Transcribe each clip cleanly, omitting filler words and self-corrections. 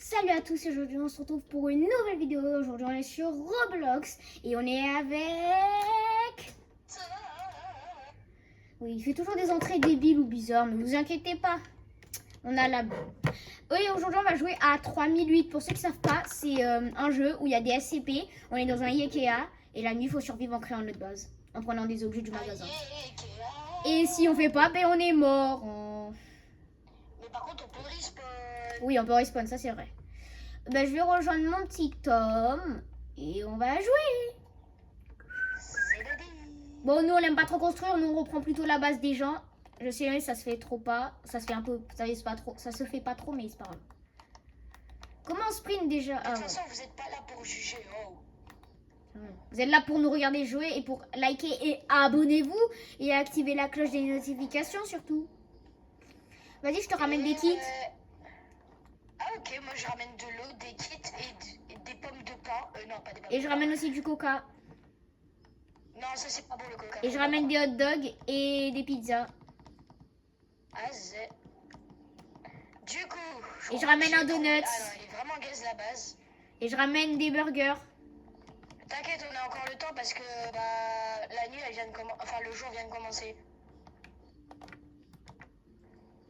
Salut à tous, aujourd'hui on se retrouve pour une nouvelle vidéo. Aujourd'hui on est sur Roblox et on est avec... Oui, il fait toujours des entrées débiles ou bizarres, mais vous inquiétez pas. On a la... Oui, aujourd'hui on va jouer à 3008. Pour ceux qui ne savent pas, c'est un jeu où il y a des SCP. On est dans un Ikea et la nuit il faut survivre en créant notre base, en prenant des objets du magasin. Et si on fait pas, ben on est mort. Mais par contre on peut respawn. Oui, on peut respawn, ça c'est vrai. Ben, je vais rejoindre mon petit Tom et on va jouer. Bon, nous on n'aime pas trop construire, nous on reprend plutôt la base des gens. Je sais, ça se fait trop pas, ça se fait un peu, ça se fait pas trop, mais c'est pas grave. Comment on sprint déjà? De toute façon, vous n'êtes pas là pour juger. Oh. Vous êtes là pour nous regarder jouer et pour liker et abonnez-vous et activer la cloche des notifications surtout. Vas-y, je te ramène des kits. Ah ok, moi je ramène de l'eau, des kits et des pommes de pain. Non, pas des pommes Et de je pain. ramène aussi du coca. Non, ça c'est pas bon le coca. Et je ramène des hot dogs et des pizzas. Ah zé. Du coup... Et je ramène un donut. Ah non, il est vraiment gaze la base. Et je ramène des burgers. T'inquiète, on a encore le temps parce que bah, la nuit elle vient de commencer. Enfin, le jour vient de commencer.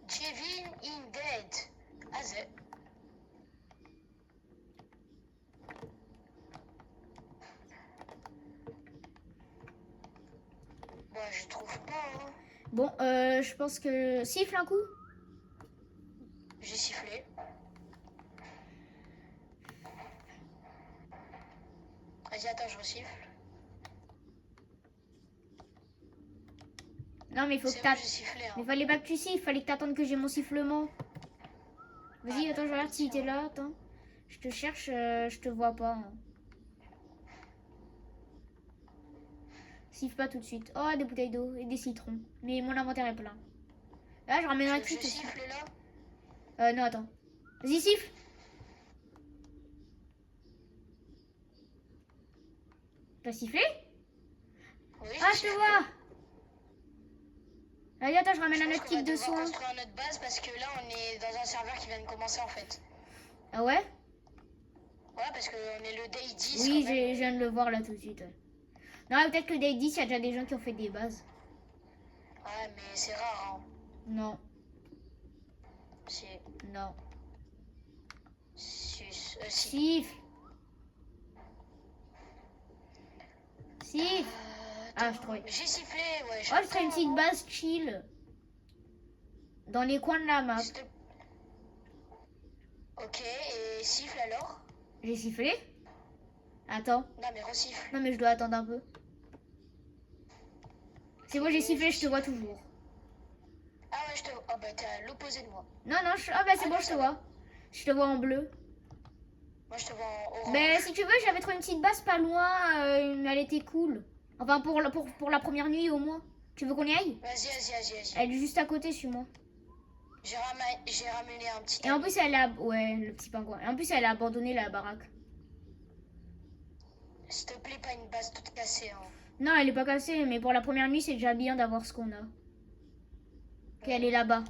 Jevin in dead. Ah zé. Bah, je trouve pas. Hein. Bon, je pense que... Siffle un coup. J'ai sifflé. Vas-y, attends, je resiffle. Non, mais il faut que Bon, t'attendes. j'ai sifflé. Hein. Mais fallait pas que tu siffles, fallait que t'attendes que j'ai mon sifflement. Vas-y, attends, je regarde si t'es là, attends. Je te cherche, je te vois pas. Hein. Siffle pas tout de suite. Oh, des bouteilles d'eau et des citrons. Mais mon inventaire est plein. Là, je ramène un kit. Je siffle là. Non, attends. Vas-y, siffle. T'as sifflé? Oui, Ah, je te vois. Allez, attends, je ramène un autre kit de soins. On va construire notre base parce que là, on est dans un serveur qui vient de commencer en fait. Ah ouais? Ouais, parce qu'on est le day 10. Oui, je viens de le voir là tout de suite. Ouais. Non, peut-être que day 10, il y a déjà des gens qui ont fait des bases. Ouais, mais c'est rare. Hein. Non. Si. Non. Si. Siffle. Siffle. Ah, je trouvais. J'ai sifflé, ouais. Oh, je ferai une petite base chill. Dans les coins de la map. Ok, et siffle alors? J'ai sifflé? Attends. Non, mais resiffle. Non, mais je dois attendre un peu. C'est bon, j'ai sifflé, je te vois toujours. Ah ouais, je te vois. Oh bah, t'es à l'opposé de moi. Non, non, ah bah c'est bon, je te vois. Je te vois en bleu. Moi, je te vois en orange. Mais si tu veux, j'avais trouvé une petite base pas loin. Elle était cool. Enfin, pour la première nuit au moins. Tu veux qu'on y aille? Vas-y. Elle est juste à côté, suis-moi. J'ai ramené un petit... Et en plus, elle a... Ouais, le petit pingouin. Et en plus, elle a abandonné la baraque. S'il te plaît, pas une base toute cassée. Hein. Non, elle est pas cassée, mais pour la première nuit, c'est déjà bien d'avoir ce qu'on a. Qu'elle est là-bas.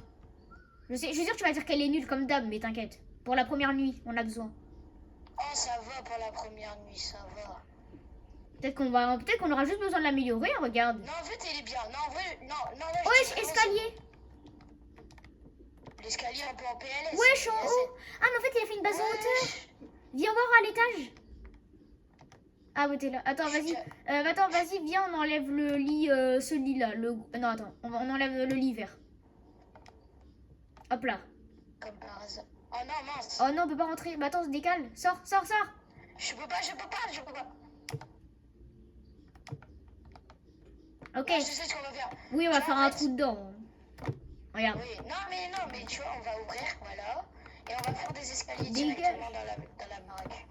Je suis sûre que tu vas dire qu'elle est nulle comme d'hab, mais t'inquiète. Pour la première nuit, on a besoin. Oh, ça va pour la première nuit, ça va. Peut-être qu'on aura juste besoin de l'améliorer, regarde. Non, en fait, elle est bien. Non, en vrai, non, là, Oh, escalier. L'escalier un peu en PLS. Ouais, je suis en haut. Ah, mais en fait, il a fait une base en hauteur. Viens voir à l'étage. Ah, ouais, t'es là. Attends, vas-y. Attends, vas-y, viens, on enlève le lit, ce lit-là. Non, attends, on enlève le lit vert. Hop là. Comme par hasard. Oh non, mince. Oh non, on peut pas rentrer. Bah attends, on se décale. Sors. Je peux pas. Ok. Ouais, je sais ce qu'on va faire. Oui, on va faire un trou dedans. Regarde. Oui, non, mais tu vois, on va ouvrir, voilà. Et on va faire des escaliers directement dans la baraque.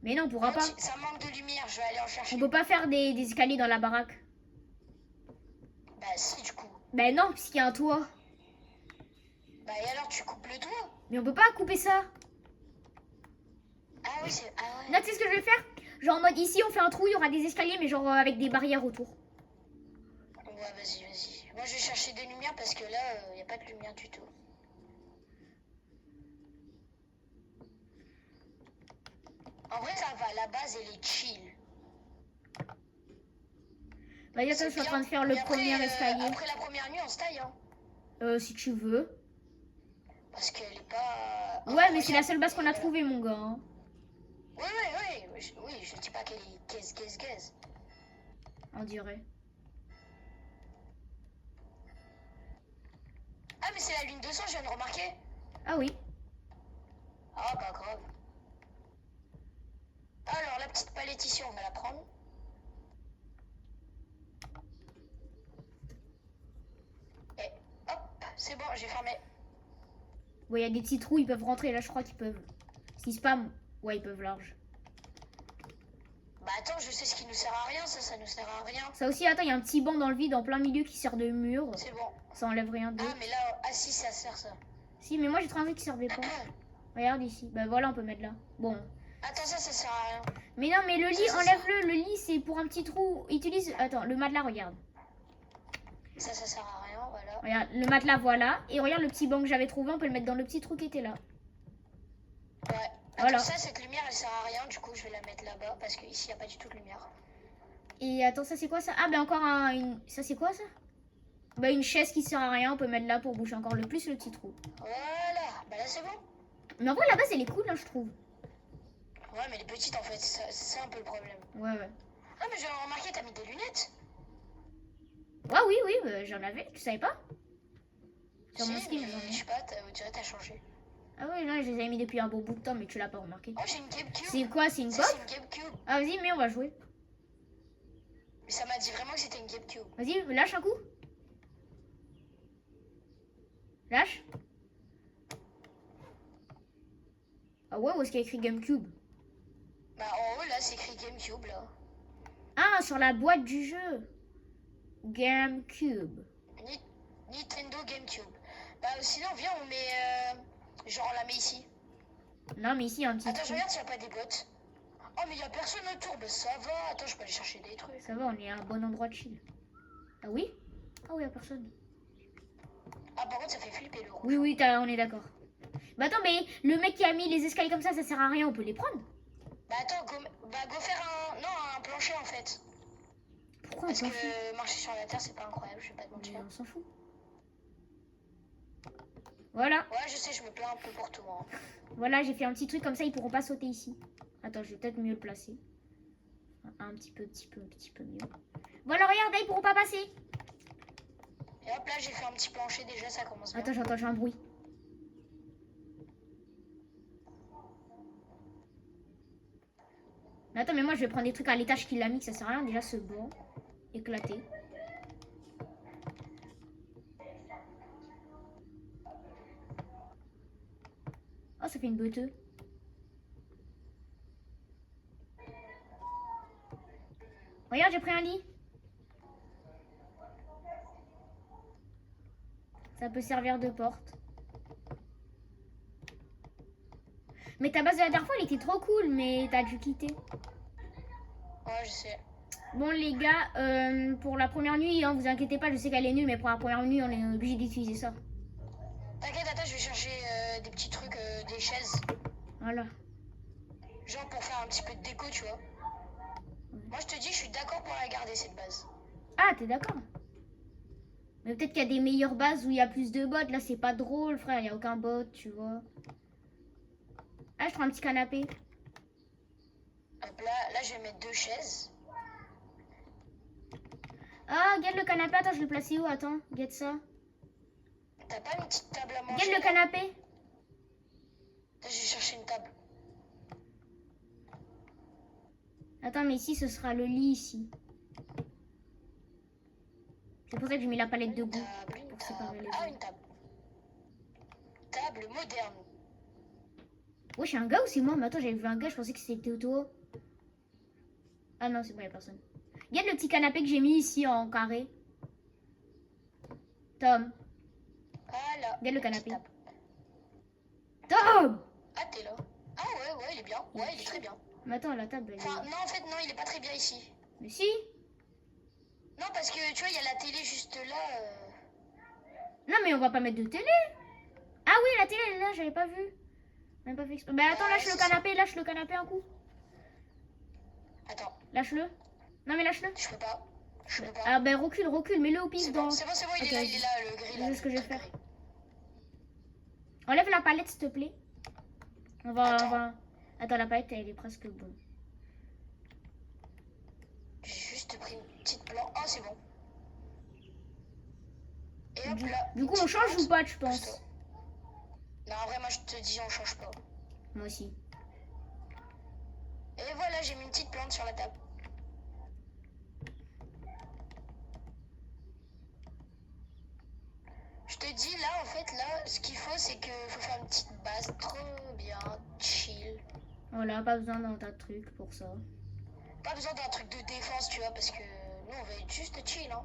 Mais non, on pourra pas. Ça manque de lumière, je vais aller en chercher. On peut pas faire des escaliers dans la baraque. Bah si, du coup. Bah non, puisqu'il y a un toit. Bah et alors, tu coupes le toit? Mais on peut pas couper ça. Ah oui, c'est... Ah ouais. Là, tu sais ce que je vais faire? Genre en mode ici, on fait un trou, il y aura des escaliers, mais genre avec des barrières autour. Ouais, vas-y. Moi, je vais chercher des lumières parce que là, il n'y a pas de lumière du tout. En vrai, ça va. La base, elle est chill. Vas-y, attends, je suis en train de faire le Mais après, premier escalier. après la première nuit, on se taille, hein. Si tu veux. Parce qu'elle est pas... Ouais, mais c'est la incroyable, seule base qu'on a voilà. trouvée, mon gars. Hein. Oui, je dis pas qu'elle est gaze. On dirait. Ah, mais c'est la lune 200, je viens de remarquer. Ah oui. Ah, pas grave. Alors, la petite palette ici, on va la prendre. Et hop, c'est bon, j'ai fermé. Bon, il y a des petits trous, ils peuvent rentrer. Là, je crois qu'ils peuvent. S'ils spam, ouais, ils peuvent large. Bah attends, je sais ce qui nous sert à rien, ça nous sert à rien. Ça aussi, attends, il y a un petit banc dans le vide en plein milieu qui sert de mur. C'est bon. Ça enlève rien d'autre. Ah, mais là, ah si, ça sert ça. Si, mais moi j'ai trouvé un truc qui servait pas. Regarde ici. Bah voilà, on peut mettre là. Bon. Attends, ça sert à rien. Mais non, mais le lit, Ça, enlève-le. Le lit, c'est pour un petit trou. Utilise. Attends, le matelas, regarde. Ça sert à rien, voilà. Regarde, le matelas, voilà. Et regarde le petit banc que j'avais trouvé, on peut le mettre dans le petit trou qui était là. Ouais. Voilà. Attends, ça, cette lumière, elle sert à rien, du coup, je vais la mettre là-bas, parce qu'ici, il n'y a pas du tout de lumière. Et attends, ça c'est quoi ça? Ah, bah encore un. Ça c'est quoi ça? Bah une chaise qui sert à rien, on peut mettre là pour boucher encore le plus le petit trou. Voilà, bah là, c'est bon. Mais en vrai, la base elle est cool, hein, je trouve. Ouais, mais elle est petite, en fait, c'est un peu le problème. Ouais. Ah, mais j'ai remarqué, t'as mis des lunettes. Ouais, oui, bah, j'en avais, tu savais pas? Sur mon Si, skin, mais j'en je ai. sais pas, on dirait que t'as changé. Ah oui, non, je les avais mis depuis un bon bout de temps, mais tu l'as pas remarqué. Oh, j'ai une GameCube. C'est quoi? C'est une Ça, pop? c'est une GameCube. Ah, vas-y, mais on va jouer. Mais ça m'a dit vraiment que c'était une GameCube. Vas-y, lâche un coup. Lâche. Ah ouais, où est-ce qu'il y a écrit GameCube? Bah, en haut, là, c'est écrit GameCube, là. Ah, sur la boîte du jeu. GameCube. Nintendo GameCube. Bah, sinon, viens, on met... genre, on la met ici. Non, mais ici, il y a un petit Attends, je trou. regarde s'il n'y a pas des bottes. Oh, mais il n'y a personne autour. Bah, ça va. Attends, je peux aller chercher des trucs. Ça va, on est à un bon endroit de chill. Ah oui? Ah oui, y a personne. Ah, par contre, ça fait flipper le rouge. Oui, on est d'accord. Bah attends, mais le mec qui a mis les escaliers comme ça sert à rien, on peut les prendre. Bah, attends, go faire un... Non, un plancher, en fait. Pourquoi on Parce s'en fout? que marcher sur la terre, c'est pas incroyable, je vais pas te Mais mentir. on s'en fout. Voilà, Ouais, je sais, je me plains un peu pour tout, hein. voilà, j'ai fait un petit truc comme ça, ils pourront pas sauter ici. Attends, je vais peut-être mieux le placer. Un petit peu mieux. Voilà, regarde, là, ils pourront pas passer. Et hop, là, j'ai fait un petit plancher, déjà, ça commence bien. Attends, j'ai un bruit. Mais attends, mais moi, je vais prendre des trucs à l'étage qu'il a mis, que ça sert à rien. Déjà, ce banc éclaté. Oh, ça fait une beuteuse. Regarde, j'ai pris un lit. Ça peut servir de porte. Mais ta base de la dernière fois, elle était trop cool, mais t'as dû quitter. Ouais, je sais. Bon, les gars, pour la première nuit, hein, vous inquiétez pas, je sais qu'elle est nulle, mais pour la première nuit, on est obligé d'utiliser ça. T'inquiète, attends, je vais chercher des petits trucs, des chaises. Voilà. Genre pour faire un petit peu de déco, tu vois. Moi, je te dis, je suis d'accord pour la garder, cette base. Ah, t'es d'accord? Mais peut-être qu'il y a des meilleures bases où il y a plus de bots. Là, c'est pas drôle, frère, il n'y a aucun bot, tu vois. Ah, je prends un petit canapé. Hop là, je vais mettre 2 chaises. Ah, regarde le canapé. Attends, je vais le placer où? Attends, regarde ça. T'as pas une petite table à manger? Regarde le là? canapé. Là, je vais chercher une table. Attends, mais ici, ce sera le lit, ici. C'est pour ça que j'ai mis la palette de goût. Table, une Pour séparer table. les Ah, deux. une table. Table moderne. Ouais, je suis un gars ou c'est moi? Mais attends, j'avais vu un gars, je pensais que c'était Toto. Ah non, c'est bon, il n'y a personne. Regarde le petit canapé que j'ai mis ici en carré. Tom. Voilà. Regarde le une canapé. petite table. Tom! Ah, t'es là. Ah ouais, il est bien. Ouais, il est très bien. Mais attends, la table, elle est... Enfin, non, en fait, non, il est pas très bien ici. Mais si! Non, parce que, tu vois, il y a la télé juste là. Non, mais on va pas mettre de télé. Ah oui, la télé, elle est là, j'avais pas vu. Même pas fait exprès. Bah attends, Ouais, lâche c'est le canapé un coup. Attends, Lâche-le. Non, mais lâche-le. je peux pas. Je peux pas. Ah, ben recule, mets-le au pif C'est dans. bon, c'est bon, il est Ok, là, il est là, le gris là. c'est ce que le je vais truc faire. gris. Enlève la palette, s'il te plaît. On Attends. va... Attends, la palette, elle est presque bonne. J'ai juste pris une petite plante. Oh, c'est bon. Et hop là. Du une coup, on petite change plante. ou pas, je Pousse-toi. pense. Non, en vrai, moi je te dis, on change pas. Moi aussi. Et voilà, j'ai mis une petite plante sur la table. Je te dis, là, en fait, là, ce qu'il faut, c'est qu'il faut faire une petite base trop bien, chill. Voilà, pas besoin d'un tas de trucs pour ça. Pas besoin d'un truc de défense, tu vois, parce que nous, on va être juste chill, hein.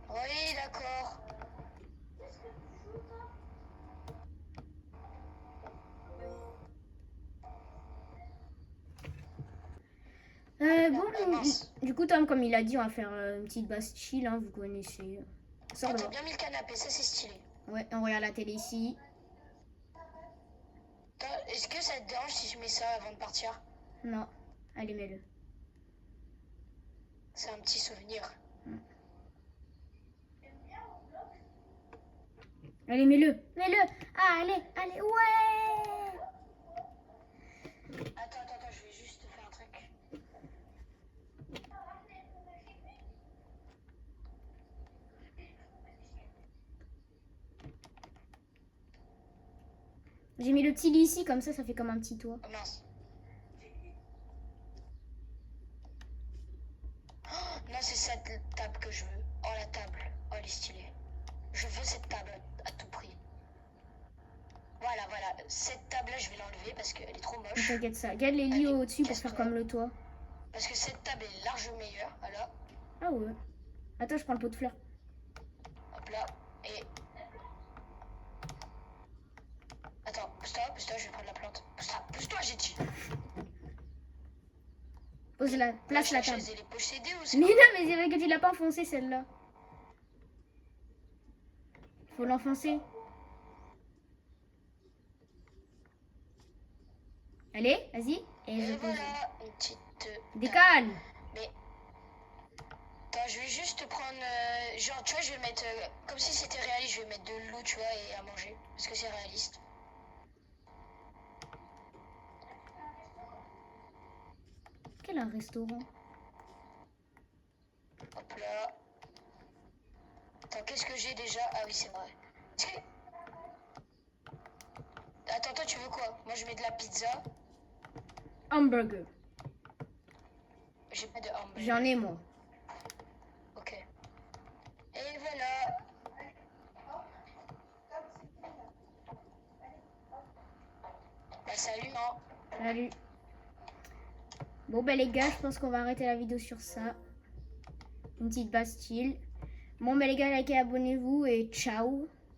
Oui, d'accord. Bon, mince. du coup, Tom, comme il a dit, on va faire une petite base chill, hein, vous connaissez. Sors Ah, t'as dehors. bien mis le canapé, ça c'est stylé. Ouais, on regarde la télé ici. Est-ce que ça te dérange si je mets ça avant de partir? Non, allez, mets-le. C'est un petit souvenir. Allez, mets-le. Mets-le. Ah, allez, ouais. Attends, je vais juste faire un truc. J'ai mis le petit lit ici, comme ça fait comme un petit toit. Oh mince. Oh, non, c'est cette table que je veux. Oh, la table. Oh, elle est stylée. Je veux cette table à tout prix. Voilà. Cette table-là, je vais l'enlever parce qu'elle est trop moche. T'inquiète ça. Regarde les lits Allez, au-dessus pour faire casse-toi. comme le toit. Parce que cette table est largement meilleure. Voilà. Ah ouais. Attends, je prends le pot de fleurs. Hop là. Et... Attends, pousse-toi, je vais prendre la plante. Pousse-toi, j'ai dit. Pose la, place la table. chaise, elle est possédée ou c'est Mais quoi? non, mais c'est vrai que tu l'as pas enfoncée celle-là. Faut l'enfoncer. Allez, vas-y. Et je Et pose. voilà, une petite... Décale. Mais... Attends, je vais juste prendre... genre, tu vois, je vais mettre... comme si c'était réaliste, je vais mettre de l'eau, tu vois, et à manger. Parce que c'est réaliste. Quel un restaurant? Hop là. Attends, qu'est-ce que j'ai déjà? Ah oui, c'est vrai. Attends, toi, tu veux quoi? Moi, je mets de la pizza. Hamburger. J'ai pas de hamburger. J'en ai moi. Ok. Et voilà. Bah, salut, non? Salut. Bon ben les gars, je pense qu'on va arrêter la vidéo sur ça. Une petite bastille. Bon ben les gars, likez, abonnez-vous et ciao.